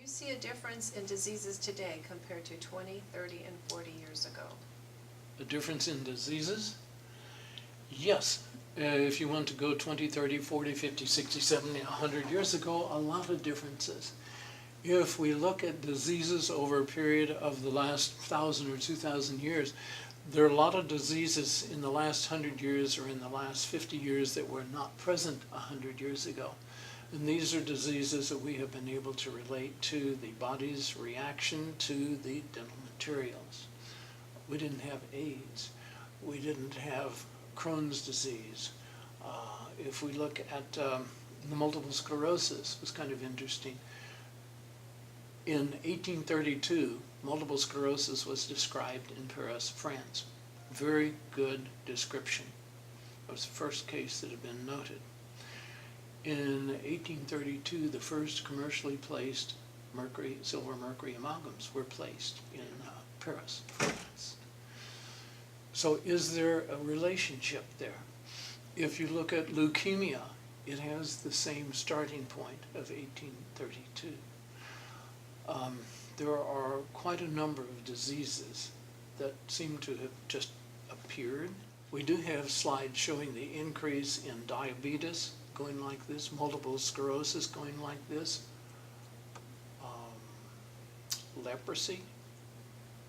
you see a difference in diseases today compared to 20, 30, and 40 years ago? A difference in diseases? Yes. If you want to go 20, 30, 40, 50, 60, 70, 100 years ago, a lot of differences. If we look at diseases over a period of the last 1,000 or 2,000 years, there are a lot of diseases in the last 100 years or in the last 50 years that were not present 100 years ago. And these are diseases that we have been able to relate to the body's reaction to the dental materials. We didn't have AIDS. We didn't have Crohn's disease. If we look at the multiple sclerosis, it was kind of interesting. In 1832, multiple sclerosis was described in Paris, France. Very good description. It was the first case that had been noted. In 1832, the first commercially placed silver mercury amalgams were placed in Paris, France. So is there a relationship there? If you look at leukemia, it has the same starting point of 1832. There are quite a number of diseases that seem to have just appeared. We do have slides showing the increase in diabetes going like this, multiple sclerosis going like this, leprosy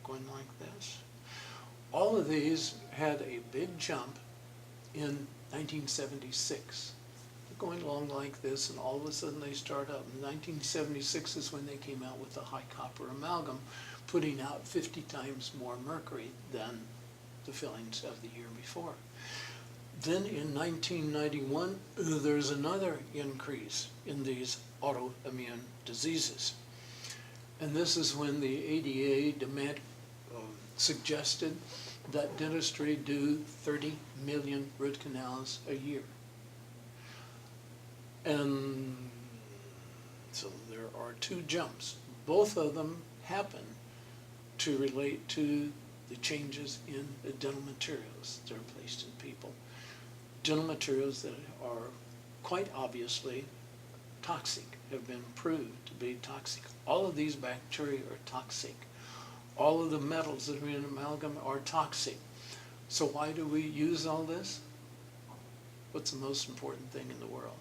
going like this. All of these had a big jump in 1976. They're going along like this, and all of a sudden they start up. In 1976 is when they came out with the high copper amalgam, putting out 50 times more mercury than the fillings of the year before. Then in 1991, there's another increase in these autoimmune diseases. And this is when the ADA suggested that dentistry do 30 million root canals a year. And so there are two jumps. Both of them happen to relate to the changes in the dental materials that are placed in people. Dental materials that are quite obviously toxic, have been proved to be toxic. All of these bacteria are toxic. All of the metals that are in amalgam are toxic. So why do we use all this? What's the most important thing in the world?